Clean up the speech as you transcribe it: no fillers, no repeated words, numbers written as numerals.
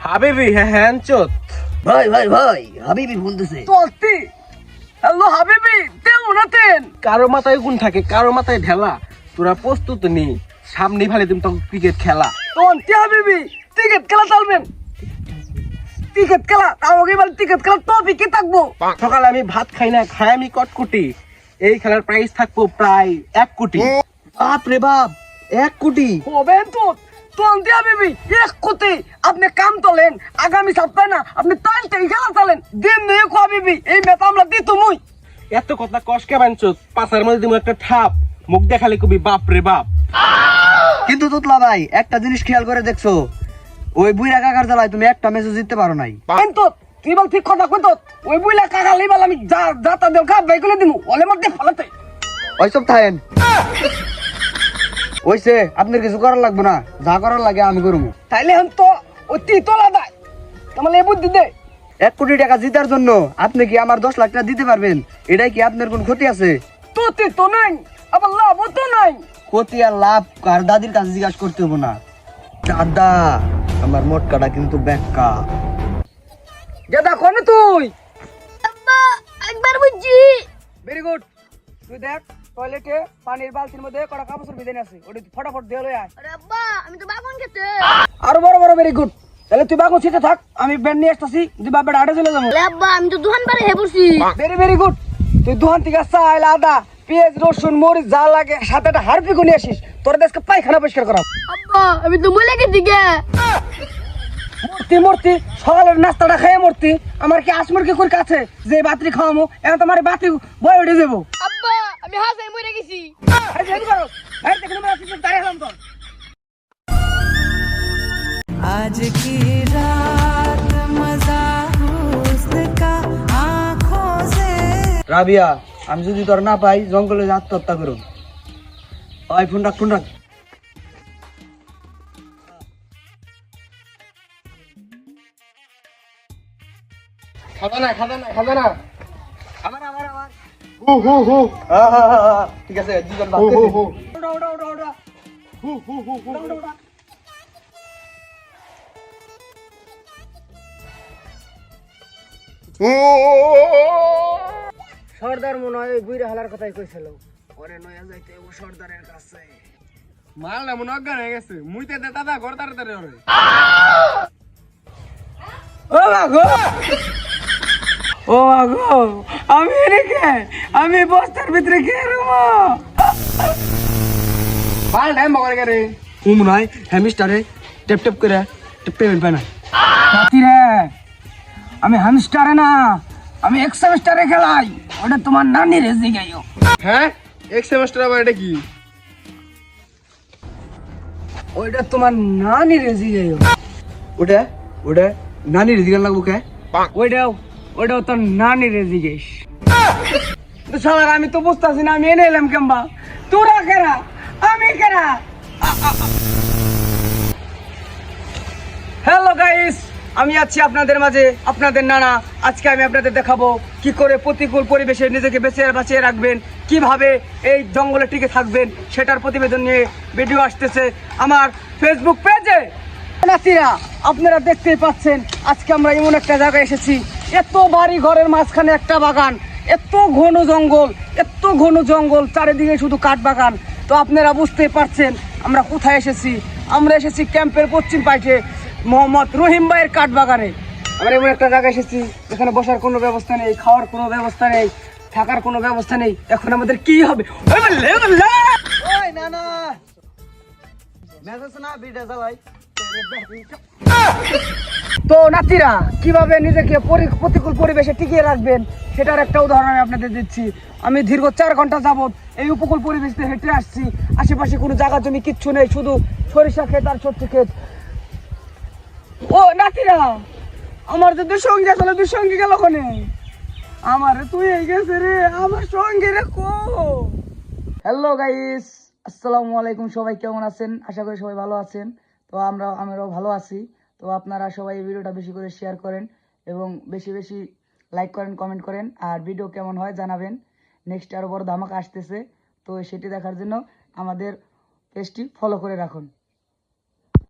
হাবিবি হ্যাঁ চোত ভাই ভাই ভাই হাবিবি ফোন দিছে তোতি হ্যালো হাবিবি কেমন আছেন? কারো মাথায় গুণ থাকে, কারো মাথায় ঢেলা। তোরা প্রস্তুত নি, সামনে ভালে তুমি তখন ক্রিকেট খেলা। তোতি হাবিবি ক্রিকেট খেলা চলবেন? ক্রিকেট খেলা তাও আগে বল, ক্রিকেট খেলা টপিক কি থাকবো? সকালে আমি ভাত খাই না, খাই আমি কটকুটি। এই খেলার প্রাইস থাকবো প্রায় 1 কোটি। বাপ রে বাপ 1 কোটি হবেন তো তোতি হাবিবি 1 কোটি। আপনি কাম তোলেন আগামী সপ্তাহে না আপনি তালটাই খেলা চলেন দিন নিয়ে হাবিবি এই ম্যাচ আমরা দিত মুই। এত কথা কস কে বাঞ্চত, পাছার মধ্যে তুমি একটা ঠাপ, মুখ দেখালে কবি বাপ রে বাপ। কিন্তু তোতলা ভাই একটা জিনিস খেয়াল করে দেখছো, ওই বুইরা কাকার জ্বালায় তুমি একটা ম্যাচও জিততে পারো নাই। কিন্তু তুই বল ঠিক কথা কইতো, ওই বুইলা কাকা লইবাল আমি যা যা তা দেও খা বাই করে দিমু ওলে মধ্যে ফলাতে। ওইসব থাকেন ওইসে আপনার কিছু করার লাগবে না, যা করার লাগে আমি করবো। তাইলে হন তো অতি তোলা দেয় তোমার এই বুদ্ধি দে। 1 কোটি টাকা জিতার জন্য আপনি কি আমার 10 লাখ টাকা দিতে পারবেন? এটাই কি আপনার কোন ক্ষতি আছে? তোতে তো নাই আবার লাভ তো নাই। ক্ষতি আর লাভ কার দাদির কাছে জিজ্ঞাসা করতে হবে না। দাদা আমার মোটকাটা কিন্তু ব্যাক্কা। গেদা কোন তুই? আব্বা একবার বুঝছি। Very good. তুই দেখ টয়লেটে পানির বালতির মধ্যে কড়া কাপড় ভিজে আছে, ওটা ফটাফট দিয়ে লই আয়। আরে আব্বা আমি তো বাগন খেতে। আরো বড় বড় ভেরি গুড। তাহলে তুই বাগো ছিটে থাক, আমি ব্যান্ড নিয়ে আসতেছি, তুই বাপের আড়ে চলে যাবো। আরে আব্বা আমি তো দুহান বারে হে পড়ছি। Very very good. তুই দোকান থেকে চাল আদা পেঁয়াজ রসুন মরিচ যা লাগে সাথে একটা হারপিকও নিয়ে আসিস, তোর দেশকে পায়খানা পরিষ্কার করা। আব্বা আমি তো বলে গেছি গে। মূর্তি মূর্তি সকালের নাস্তাটা খেয়ে মূর্তি আমার কি আসমুরকি করে কাছে যে বাতরি খাওয়ামো এখন তোমার বাতি বয় উঠে যাবো। আব্বা আমি হাসে মরে গেছি। आज की रात मजा हुस्न का आँखों से। রাবিয়া আমি যদি তোর না পাই জঙ্গলে যে আত্মহত্যা করো। ওই ফোন রাখ ফোন রাখ। খাবে না খাবে না খাবে না। আমার আমার আমার হু হু হু ঠিক আছে দুজন হু হু হু ওটা ওটা ওটা ওটা হু হু হু হু। ওটা ওটা। সর্দার মনে হয় ওই বুইরা হালার কথাই কইছিল, ওরে নয়া যাইতে ও সর্দারের কাছে। মাল না মনে অজ্ঞান হয়ে গেছে, মুইতে দে দাদা ঘর তাড়াতাড়ি ওরে। ও মাগো ও মাগো আমি এদিকে আমি বস্তার ভিতরে কে রুমো। মাল টাইম বগর করে ও মনে হয় হ্যামিস্টারে টেপ টেপ করে পেমেন্ট পায় না। সাথী রে আমি হামস্টারে না আমি এক সেমিস্টারে খেলাই, ওটা তোমার নানি রেজি গাইও। হ্যাঁ এক সেমেস্টার আবার এটা কি? ওইটা তোমার নানি রেজি গাইও। ওটা ওটা নানি রিজিগান লাগবো কে? ওইটাও ওইটাও তোর নানি রেজি গাইস। তো সবার আমি তো বুঝতেছি না আমি এনে এলাম কেমবা, তোরা কেরা আমি কেরা। হ্যালো গাইস, আমি আছি আপনাদের মাঝে আপনাদের নানা। আজকে আমি আপনাদের দেখাবো কি করে প্রতিকূল পরিবেশে নিজেকে বাঁচিয়ে রাখবেন, কিভাবে এই জঙ্গলে টিকে থাকবেন, সেটার প্রতিবেদন নিয়ে ভিডিও আসতেছে আমার ফেসবুক পেজে। নাতিরা আপনারা দেখতেই পাচ্ছেন আজকে আমরা এমন একটা জায়গায় এসেছি, এত বাড়ি ঘরের মাঝখানে একটা বাগান, এত ঘন জঙ্গল চারিদিকে শুধু কাঠ বাগান। তো আপনারা বুঝতেই পারছেন আমরা কোথায় এসেছি। আমরা এসেছি ক্যাম্পের পশ্চিম পাশে মোহাম্মদ রহিম ভাইয়ের কাঠ বাগানে। আমরা এমন একটা জায়গায় এসেছি এখানে বসার কোনো ব্যবস্থা নেই, খাওয়ার কোনো ব্যবস্থা নেই, থাকার কোনো ব্যবস্থা নেই। এখন আমাদের কি হবে? ওই না না মেসেজ না ভিডিও চালাই। তো নাতিরা কিভাবে নিজেকে প্রতিকূল পরিবেশে টিকিয়ে রাখবেন সেটার একটা উদাহরণ আমি আপনাদের দিচ্ছি। আমি দীর্ঘ 4 ঘন্টা যাবত এই উপকূল পরিবেশে হেঁটে আসছি, আশেপাশে কোনো জায়গা জমি কিচ্ছু নেই, শুধু সরিষা ক্ষেত আর ছোট্ট ক্ষেত। ও নাতিরা আমার যে দুঃসঙ্গী আসলে দুঃসঙ্গী গেল ওখানে, আমার তুই এই গেছে রে আমার সঙ্গে রে কো। হ্যালো গাইস, আসসালামু আলাইকুম। সবাই কেমন আছেন? আশা করি সবাই ভালো আছেন। তো আমরাও ভালো আছি। তো আপনারা সবাই এই ভিডিওটা বেশি করে শেয়ার করেন এবং বেশি বেশি লাইক করেন, কমেন্ট করেন, আর ভিডিও কেমন হয় জানাবেন। নেক্সট আরও বড় ধামাকা আসতেছে, তো সেটি দেখার জন্য আমাদের পেজটি ফলো করে রাখুন।